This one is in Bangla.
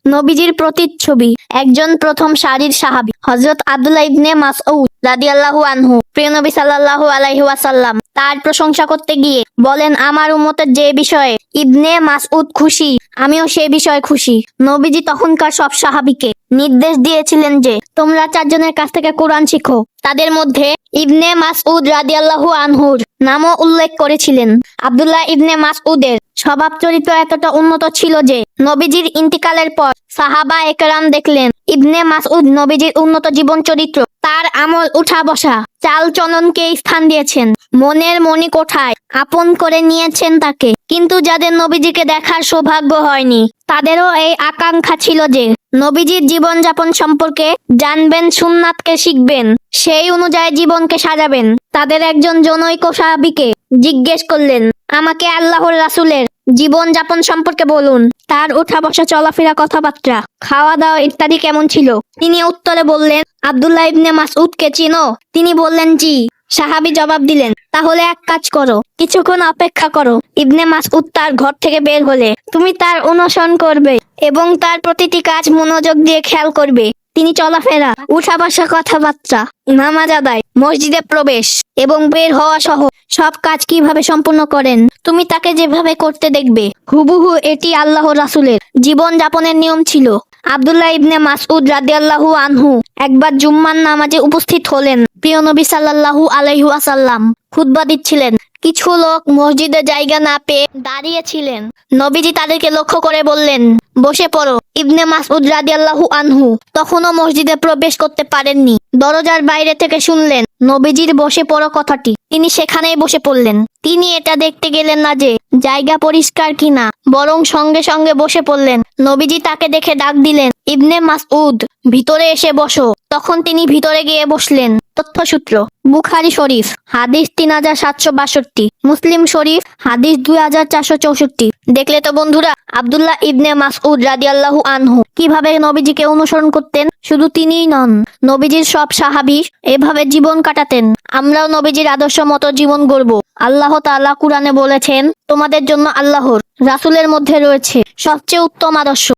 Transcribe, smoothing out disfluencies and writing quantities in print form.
নবীজির প্রতিচ্ছবি। একজন প্রথম সারির সাহাবী হযরত আব্দুল্লাহ ইবনে মাসউদ রাদিয়াল্লাহু আনহু। প্রিয় নবী সাল্লাল্লাহু আলাইহি ওয়াসাল্লাম তার প্রশংসা করতে গিয়ে বলেন, আমার উম্মতের যে বিষয়ে ইবনে মাসউদ খুশি, আমিও সেই বিষয়ে খুশি। নবীজি তখনকার সব সাহাবীকে নির্দেশ দিয়েছিলেন যে তোমরা চারজনের কাছ থেকে কোরআন শিখো। তাদের মধ্যে ইবনে মাসউদ রাদিয়াল্লাহু আনহুর নামও উল্লেখ করেছিলেন। আব্দুল্লাহ ইবনে মাসউদের স্বভাব চরিত্র এতটা উন্নত ছিল যে নবীজির ইন্তিকালের পর সাহাবা একরাম দেখলেন ইবনে মাসউদ নবীজির উন্নত জীবন চরিত্র, তার আমল উঠা বসা, চাল চলনকে স্থান দিয়েছেন, মনের মণিকোঠায় আপন করে নিয়েছেন তাকে। কিন্তু যাদের নবীজিকে দেখার সৌভাগ্য হয়নি তাদেরও এই আকাঙ্ক্ষা ছিল যে নবীজির জীবনযাপন সম্পর্কে জানবেন, সুন্নাতকে শিখবেন, সেই অনুযায়ী জীবনকে সাজাবেন। তাদের একজন জনৈক সাহাবীকে জিজ্ঞেস করলেন, আমাকে আল্লাহর রাসূলের জীবনযাপন সম্পর্কে বলুন, তার উঠা বসা, চলাফেরা, কথাবার্তা, খাওয়া দাওয়া ইত্যাদি কেমন ছিল। তিনি উত্তরে বললেন, আব্দুল্লাহ ইবনে মাসউদকে চিনো? তিনি বললেন, জি। সাহাবী জবাব দিলেন, তাহলে এক কাজ করো, কিছুক্ষণ অপেক্ষা করো। ইবনে মাসউদ তার ঘর থেকে বের হলে তুমি তার অনুসরণ করবে এবং তার প্রতিটি কাজ মনোযোগ দিয়ে খেয়াল করবে। তিনি চলাফেরা, উঠা বসা, কথাবার্তা, নামাজ আদায়, মসজিদে প্রবেশ এবং বের হওয়া সহ সব কাজ কিভাবে সম্পূর্ণ করেন তুমি তাকে যেভাবে করতে দেখবে, হুবহু এটি আল্লাহর রাসূলের জীবন যাপনের নিয়ম ছিল। আব্দুল্লাহ ইবনে মাসউদ রাদিয়াল্লাহু আনহু একবার জুম্মার নামাজে উপস্থিত হলেন। প্রিয় নবী সাল্লাল্লাহু আলাইহি ওয়াসাল্লাম খুতবা দিচ্ছিলেন। কিছু লোক মসজিদে জায়গা না পেয়ে দাঁড়িয়েছিলেন। নবীজি তাদেরকে লক্ষ্য করে বললেন, বসে পড়ো। ইবনে মাসউদ রাদিয়াল্লাহু আনহু তখনও মসজিদে প্রবেশ করতে পারেননি। দরজার বাইরে থেকে শুনলেন নবীজির বসে পড়ো কথাটি। তিনি সেখানেই বসে পড়লেন। তিনি এটা দেখতে গেলেন না যে জায়গা পরিষ্কার কিনা, বরং সঙ্গে সঙ্গে বসে পড়লেন। নবীজি তাকে দেখে ডাক দিলেন, ইবনে মাসউদ, ভিতরে এসে বসো। তখন তিনি ভিতরে গিয়ে বসলেন। তথ্যসূত্র: বুখারী শরীফ হাদিস 3762, মুসলিম শরীফ হাদিস 2464। দেখলে তো বন্ধুরা, আব্দুল্লাহ ইবনে মাসউদ রাদিয়াল্লাহু আনহু কিভাবে নবীজিকে অনুসরণ করতেন। শুধু তিনিই নন, নবীজির সব সাহাবী এভাবে জীবন কাটাতেন। আমরাও নবীজির আদর্শ মতো জীবন গড়ব। আল্লাহ তাআলা কুরআনে বলেছেন, তোমাদের জন্য আল্লাহর রাসূলের মধ্যে রয়েছে সবচেয়ে উত্তম আদর্শ।